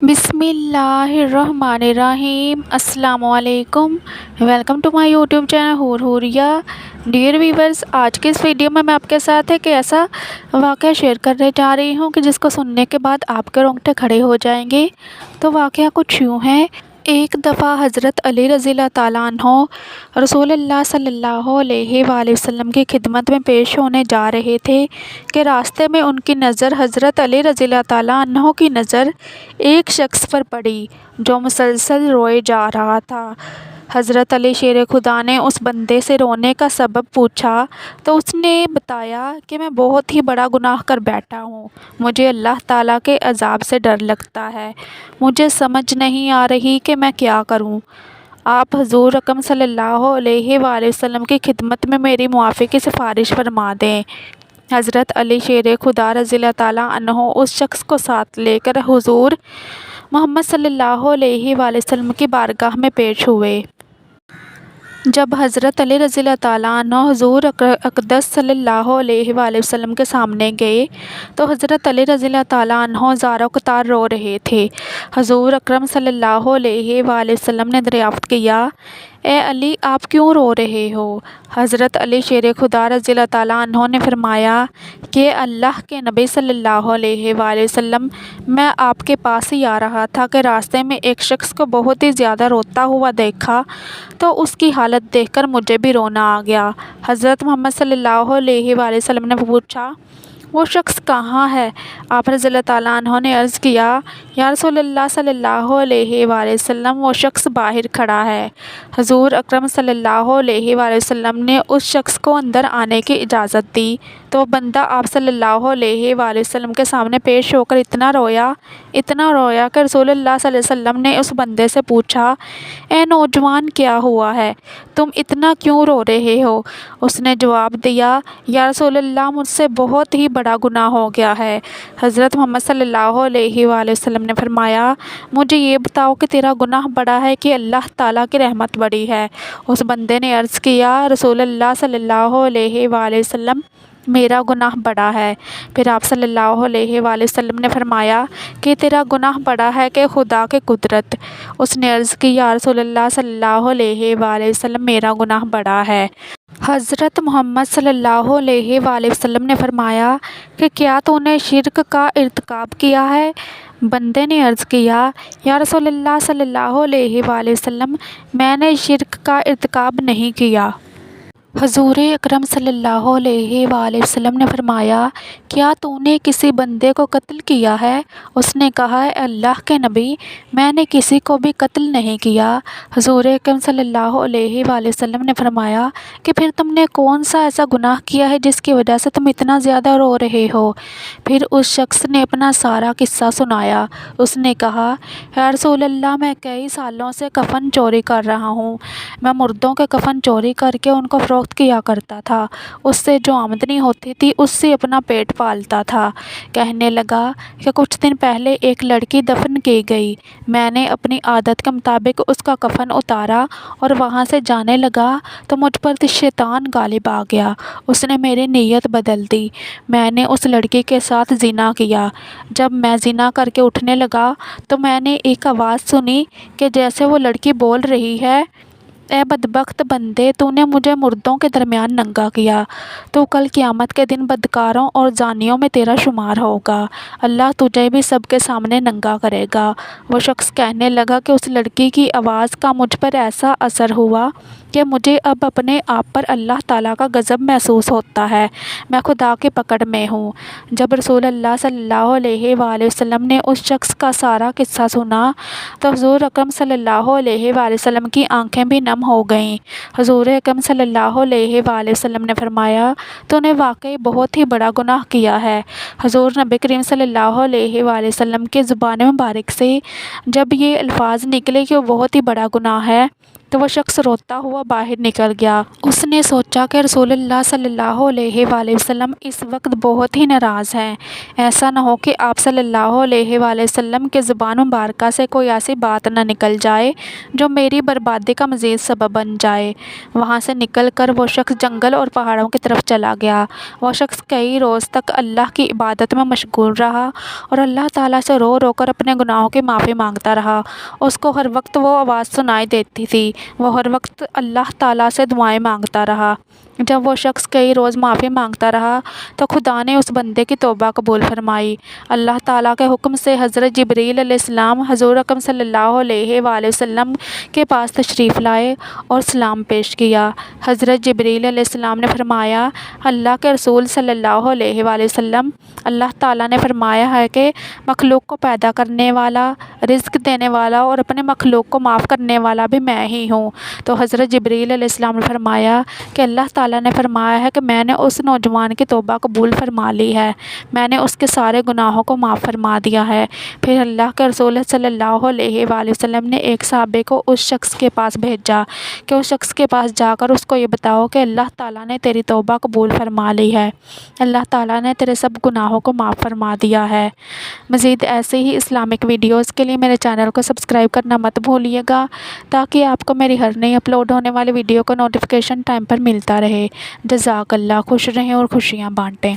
بسم اللہ الرحمن الرحیم۔ السلام علیکم، welcome to my YouTube channel ہوریا۔ ڈیئر ویورز، آج کے اس ویڈیو میں آپ کے ساتھ ایک ایسا واقعہ شیئر کرنے جا رہی ہوں کہ جس کو سننے کے بعد آپ کے رونگٹے کھڑے ہو جائیں گے۔ تو واقعہ کچھ یوں ہے۔ ایک دفعہ حضرت علی رضی اللہ تعالیٰ عنہ رسول اللہ صلی اللہ علیہ وآلہ وسلم کی خدمت میں پیش ہونے جا رہے تھے کہ راستے میں ان کی نظر حضرت علی رضی اللہ تعالیٰ عنہ کی نظر ایک شخص پر پڑی جو مسلسل روئے جا رہا تھا۔ حضرت علی شیر خدا نے اس بندے سے رونے کا سبب پوچھا تو اس نے بتایا کہ میں بہت ہی بڑا گناہ کر بیٹھا ہوں، مجھے اللہ تعالیٰ کے عذاب سے ڈر لگتا ہے، مجھے سمجھ نہیں آ رہی کہ میں کیا کروں۔ آپ حضور اکرم صلی اللہ علیہ وآلہ وسلم کی خدمت میں میری معافی کی سفارش فرما دیں۔ حضرت علی شیر خدا رضی اللہ تعالیٰ عنہ اس شخص کو ساتھ لے کر حضور محمد صلی اللہ علیہ وآلہ وسلم کی بارگاہ میں پیش ہوئے۔ جب حضرت علی رضی اللہ تعالیٰ عنہ حضور اقدس صلی اللہ علیہ وآلہ وسلم کے سامنے گئے تو حضرت علی رضی اللہ تعالیٰ عنہ زار قطار رو رہے تھے۔ حضور اکرم صلی اللہ علیہ وآلہ وسلم نے دریافت کیا، اے علی، آپ کیوں رو رہے ہو؟ حضرت علی شیر خدا رضی اللہ تعالیٰ عنہ نے فرمایا کہ اللہ کے نبی صلی اللہ علیہ وآلہ وسلم، میں آپ کے پاس ہی آ رہا تھا کہ راستے میں ایک شخص کو بہت ہی زیادہ روتا ہوا دیکھا تو اس کی حالت دیکھ کر مجھے بھی رونا آ گیا۔ حضرت محمد صلی اللہ علیہ وآلہ وسلم نے پوچھا، وہ شخص کہاں ہے؟ آپ رضی اللہ تعالیٰ عنہ نے عرض کیا، یا رسول اللہ صلی اللہ علیہ وآلہ وسلم، وہ شخص باہر کھڑا ہے۔ حضور اکرم صلی اللہ علیہ وآلہ وسلم نے اس شخص کو اندر آنے کی اجازت دی تو وہ بندہ آپ صلی اللہ علیہ وآلہ وسلم کے سامنے پیش ہو کر اتنا رویا کہ رسول اللہ صلی اللہ علیہ وسلم نے اس بندے سے پوچھا، اے نوجوان، کیا ہوا ہے؟ تم اتنا کیوں رو رہے ہو؟ اس نے جواب دیا، یا رسول اللہ، مجھ سے بہت ہی بڑا گناہ ہو گیا ہے۔ حضرت محمد صلی اللہ علیہ وآلہ وسلم نے فرمایا، مجھے یہ بتاؤ کہ تیرا گناہ بڑا ہے کہ اللہ تعالیٰ کی رحمت بڑی ہے؟ اس بندے نے عرض کیا، رسول اللہ صلی اللہ علیہ وآلہ وسلم، میرا گناہ بڑا ہے۔ پھر آپ صلی اللہ علیہ وآلہ وسلم نے فرمایا کہ تیرا گناہ بڑا ہے کہ خدا کی قدرت؟ اس نے عرض کی، یا رسول اللہ صلی اللہ علیہ وآلہ وسلم، میرا گناہ بڑا ہے۔ حضرت محمد صلی اللہ علیہ وآلہ وسلم نے فرمایا کہ کیا تو نے شرک کا ارتکاب کیا ہے؟ بندے نے عرض کیا، یا رسول اللہ صلی اللہ علیہ وآلہ وسلم، میں نے شرک کا ارتکاب نہیں کیا۔ حضور اکرم صلی اللہ علیہ وآلہ وسلم نے فرمایا، کیا تو نے کسی بندے کو قتل کیا ہے؟ اس نے کہا، اے اللہ کے نبی، میں نے کسی کو بھی قتل نہیں کیا۔ حضور اکرم صلی اللہ علیہ وآلہ وسلم نے فرمایا کہ پھر تم نے کون سا ایسا گناہ کیا ہے جس کی وجہ سے تم اتنا زیادہ رو رہے ہو؟ پھر اس شخص نے اپنا سارا قصہ سنایا۔ اس نے کہا، یا رسول اللہ، میں کئی سالوں سے کفن چوری کر رہا ہوں۔ میں مردوں کے کفن چوری کر کے ان کو فروخت کیا کرتا تھا، اس سے جو آمدنی ہوتی تھی اس سے اپنا پیٹ پالتا تھا۔ کہنے لگا کہ کچھ دن پہلے ایک لڑکی دفن کی گئی، میں نے اپنی عادت کے مطابق اس کا کفن اتارا اور وہاں سے جانے لگا تو مجھ پر شیطان غالب آ گیا، اس نے میری نیت بدل دی، میں نے اس لڑکی کے ساتھ زنا کیا۔ جب میں زنا کر کے اٹھنے لگا تو میں نے ایک آواز سنی کہ جیسے وہ لڑکی بول رہی ہے، اے بدبخت بندے، تو نے مجھے مردوں کے درمیان ننگا کیا، تو کل قیامت کے دن بدکاروں اور زانیوں میں تیرا شمار ہوگا، اللہ تجھے بھی سب کے سامنے ننگا کرے گا۔ وہ شخص کہنے لگا کہ اس لڑکی کی آواز کا مجھ پر ایسا اثر ہوا کہ مجھے اب اپنے آپ پر اللہ تعالیٰ کا غضب محسوس ہوتا ہے، میں خدا کی پکڑ میں ہوں۔ جب رسول اللہ صلی اللہ علیہ وآلہ وسلم نے اس شخص کا سارا قصہ سنا تو حضور اکرم صلی اللہ علیہ وآلہ وسلم کی آنکھیں بھی نم ہو گئیں۔ حضور اکرم صلی اللہ علیہ وآلہ وسلم نے فرمایا، تو نے واقعی بہت ہی بڑا گناہ کیا ہے۔ حضور نبی کریم صلی اللہ علیہ وآلہ وسلم کی زبان مبارک سے جب یہ الفاظ نکلے کہ وہ بہت ہی بڑا گناہ ہے تو وہ شخص روتا ہوا باہر نکل گیا۔ اس نے سوچا کہ رسول اللہ صلی اللہ علیہ وآلہ وسلم اس وقت بہت ہی ناراض ہیں، ایسا نہ ہو کہ آپ صلی اللہ علیہ وآلہ وسلم کے زبان مبارکہ سے کوئی ایسی بات نہ نکل جائے جو میری بربادی کا مزید سبب بن جائے۔ وہاں سے نکل کر وہ شخص جنگل اور پہاڑوں کی طرف چلا گیا۔ وہ شخص کئی روز تک اللہ کی عبادت میں مشغول رہا اور اللہ تعالیٰ سے رو رو کر اپنے گناہوں کی معافی مانگتا رہا۔ اس کو ہر وقت وہ آواز سنائی دیتی تھی، وہ ہر وقت اللہ تعالیٰ سے دعائیں مانگتا رہا۔ جب وہ شخص کئی روز معافی مانگتا رہا تو خدا نے اس بندے کی توبہ قبول فرمائی۔ اللہ تعالیٰ کے حکم سے حضرت جبریل علیہ السلام حضور اکرم صلی اللہ علیہ وآلہ وسلم کے پاس تشریف لائے اور سلام پیش کیا۔ حضرت جبریل علیہ السلام نے فرمایا، اللہ کے رسول صلی اللہ علیہ وآلہ وسلم، اللہ تعالیٰ نے فرمایا ہے کہ مخلوق کو پیدا کرنے والا، رزق دینے والا اور اپنے مخلوق کو معاف کرنے والا بھی میں ہی ہوں۔ تو حضرت جبریل علیہ السلام نے فرمایا کہ اللہ تعالیٰ نے فرمایا ہے کہ میں نے اس نوجوان کی توبہ قبول فرما لی ہے، میں نے اس کے سارے گناہوں کو معاف فرما دیا ہے۔ پھر اللہ کے رسول صلی اللہ علیہ وآلہ وسلم نے ایک صحابی کو اس شخص کے پاس بھیجا کہ اس شخص کے پاس جا کر اس کو یہ بتاؤ کہ اللہ تعالیٰ نے تیری توبہ قبول فرما لی ہے، اللہ تعالیٰ نے تیرے سب گناہوں کو معاف فرما دیا ہے۔ مزید ایسے ہی اسلامک ویڈیوز کے لیے میرے چینل کو سبسکرائب کرنا مت بھولیے گا تاکہ آپ کو میری ہر نئی اپلوڈ ہونے والی ویڈیو کا نوٹیفیکیشن ٹائم پر ملتا رہے۔ جزاک اللہ، خوش رہیں اور خوشیاں بانٹیں۔